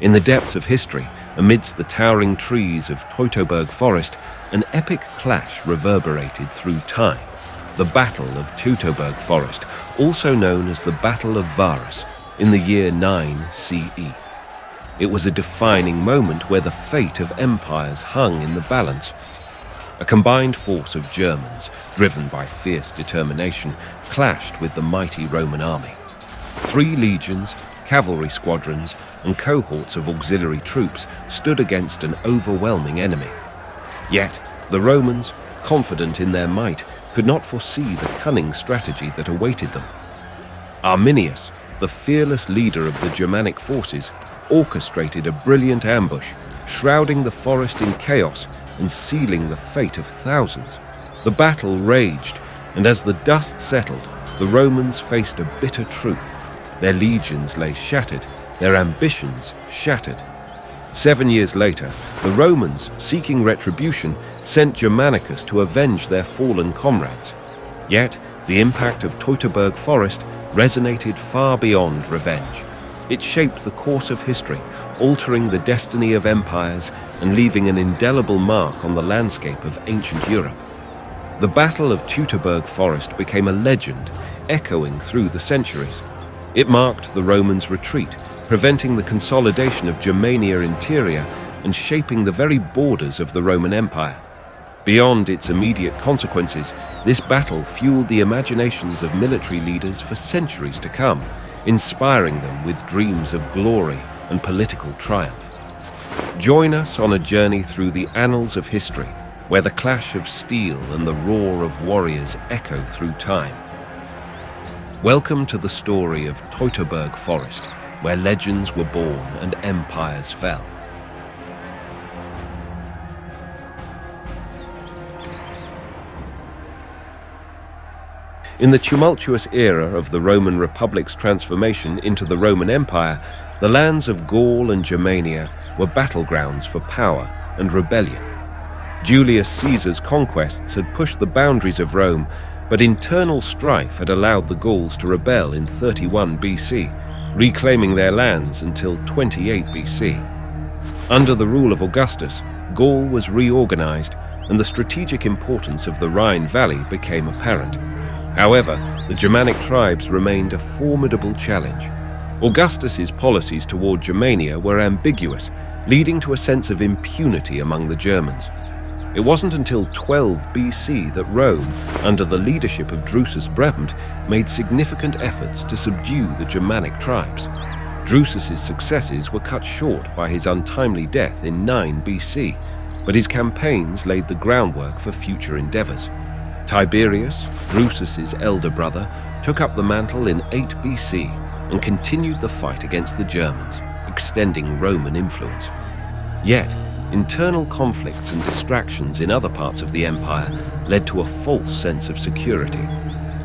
In the depths of history, amidst the towering trees of Teutoburg Forest, an epic clash reverberated through time. The Battle of Teutoburg Forest, also known as the Battle of Varus, in the year 9 CE. It was a defining moment where the fate of empires hung in the balance. A combined force of Germans, driven by fierce determination, clashed with the mighty Roman army. 3 legions, cavalry squadrons, and cohorts of auxiliary troops stood against an overwhelming enemy. Yet, the Romans, confident in their might, could not foresee the cunning strategy that awaited them. Arminius, the fearless leader of the Germanic forces, orchestrated a brilliant ambush, shrouding the forest in chaos and sealing the fate of thousands. The battle raged, and as the dust settled, the Romans faced a bitter truth. Their legions lay shattered, their ambitions shattered. 7 years later, the Romans, seeking retribution, sent Germanicus to avenge their fallen comrades. Yet, the impact of Teutoburg Forest resonated far beyond revenge. It shaped the course of history, altering the destiny of empires and leaving an indelible mark on the landscape of ancient Europe. The Battle of Teutoburg Forest became a legend, echoing through the centuries. It marked the Romans' retreat, preventing the consolidation of Germania Interior and shaping the very borders of the Roman Empire. Beyond its immediate consequences, this battle fueled the imaginations of military leaders for centuries to come, inspiring them with dreams of glory and political triumph. Join us on a journey through the annals of history, where the clash of steel and the roar of warriors echo through time. Welcome to the story of Teutoburg Forest, where legends were born and empires fell. In the tumultuous era of the Roman Republic's transformation into the Roman Empire, the lands of Gaul and Germania were battlegrounds for power and rebellion. Julius Caesar's conquests had pushed the boundaries of Rome, but internal strife had allowed the Gauls to rebel in 31 BC, reclaiming their lands until 28 BC. Under the rule of Augustus, Gaul was reorganized, and the strategic importance of the Rhine Valley became apparent. However, the Germanic tribes remained a formidable challenge. Augustus's policies toward Germania were ambiguous, leading to a sense of impunity among the Germans. It wasn't until 12 BC that Rome, under the leadership of Drusus Brabant, made significant efforts to subdue the Germanic tribes. Drusus's successes were cut short by his untimely death in 9 BC, but his campaigns laid the groundwork for future endeavors. Tiberius, Drusus's elder brother, took up the mantle in 8 BC and continued the fight against the Germans, extending Roman influence. Yet, internal conflicts and distractions in other parts of the empire led to a false sense of security.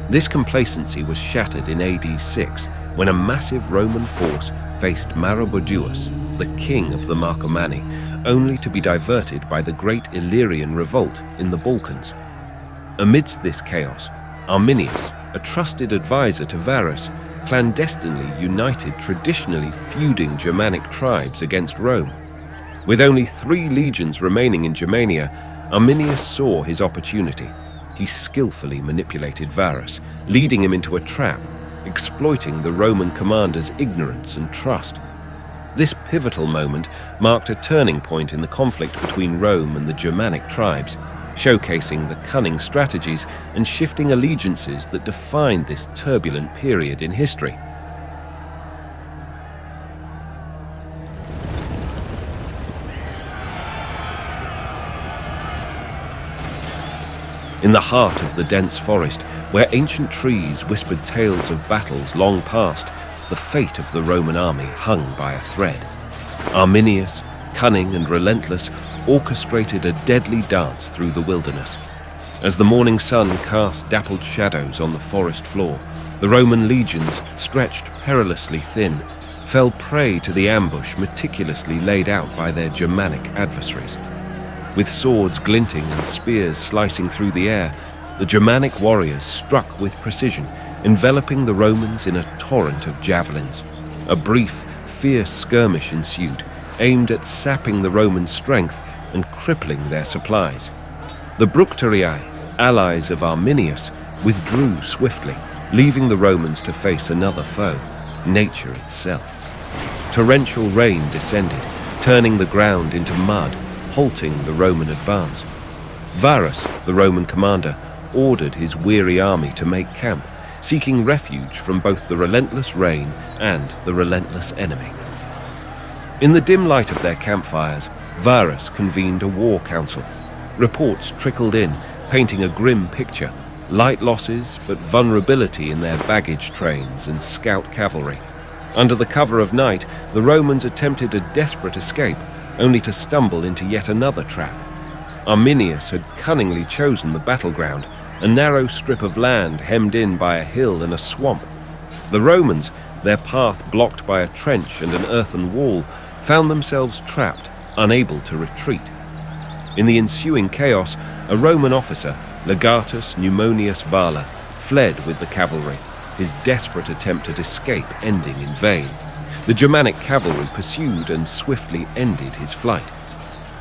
This complacency was shattered in AD 6 when a massive Roman force faced Maroboduus, the king of the Marcomanni, only to be diverted by the Great Illyrian Revolt in the Balkans. Amidst this chaos, Arminius, a trusted advisor to Varus, clandestinely united traditionally feuding Germanic tribes against Rome. With only 3 legions remaining in Germania, Arminius saw his opportunity. He skillfully manipulated Varus, leading him into a trap, exploiting the Roman commander's ignorance and trust. This pivotal moment marked a turning point in the conflict between Rome and the Germanic tribes, showcasing the cunning strategies and shifting allegiances that defined this turbulent period in history. In the heart of the dense forest, where ancient trees whispered tales of battles long past, the fate of the Roman army hung by a thread. Arminius, cunning and relentless, orchestrated a deadly dance through the wilderness. As the morning sun cast dappled shadows on the forest floor, the Roman legions, stretched perilously thin, fell prey to the ambush meticulously laid out by their Germanic adversaries. With swords glinting and spears slicing through the air, the Germanic warriors struck with precision, enveloping the Romans in a torrent of javelins. A brief, fierce skirmish ensued, aimed at sapping the Roman strength and crippling their supplies. The Bructerii, allies of Arminius, withdrew swiftly, leaving the Romans to face another foe, nature itself. Torrential rain descended, turning the ground into mud, halting the Roman advance. Varus, the Roman commander, ordered his weary army to make camp, seeking refuge from both the relentless rain and the relentless enemy. In the dim light of their campfires, Varus convened a war council. Reports trickled in, painting a grim picture: light losses, but vulnerability in their baggage trains and scout cavalry. Under the cover of night, the Romans attempted a desperate escape, only to stumble into yet another trap. Arminius had cunningly chosen the battleground, a narrow strip of land hemmed in by a hill and a swamp. The Romans, their path blocked by a trench and an earthen wall, found themselves trapped, unable to retreat. In the ensuing chaos, a Roman officer, Legatus Pneumonius Valla, fled with the cavalry, his desperate attempt at escape ending in vain. The Germanic cavalry pursued and swiftly ended his flight.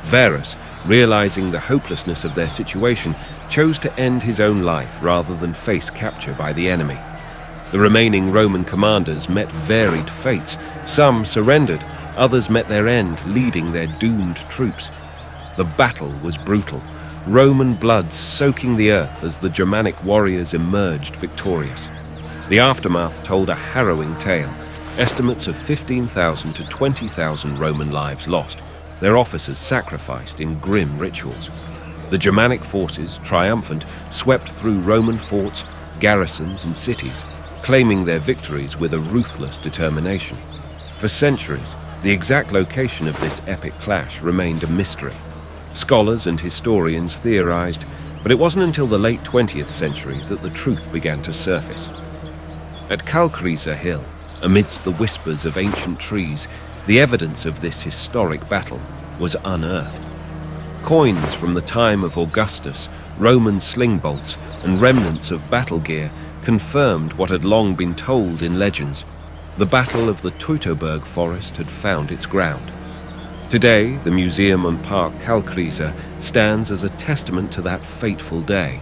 Varus, realizing the hopelessness of their situation, chose to end his own life rather than face capture by the enemy. The remaining Roman commanders met varied fates. Some surrendered, others met their end, leading their doomed troops. The battle was brutal, Roman blood soaking the earth as the Germanic warriors emerged victorious. The aftermath told a harrowing tale, estimates of 15,000 to 20,000 Roman lives lost, their officers sacrificed in grim rituals. The Germanic forces, triumphant, swept through Roman forts, garrisons, and cities, claiming their victories with a ruthless determination. For centuries, the exact location of this epic clash remained a mystery. Scholars and historians theorized, but it wasn't until the late 20th century that the truth began to surface. At Calcrisa Hill, amidst the whispers of ancient trees, the evidence of this historic battle was unearthed. Coins from the time of Augustus, Roman sling bolts, and remnants of battle gear confirmed what had long been told in legends. The Battle of the Teutoburg Forest had found its ground. Today, the museum on Park Calcrisa stands as a testament to that fateful day.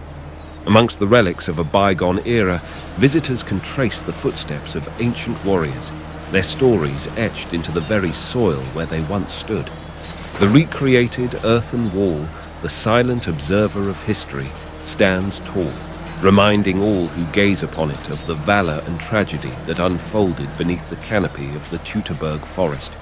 Amongst the relics of a bygone era, visitors can trace the footsteps of ancient warriors, their stories etched into the very soil where they once stood. The recreated earthen wall, the silent observer of history, stands tall, reminding all who gaze upon it of the valor and tragedy that unfolded beneath the canopy of the Teutoburg Forest.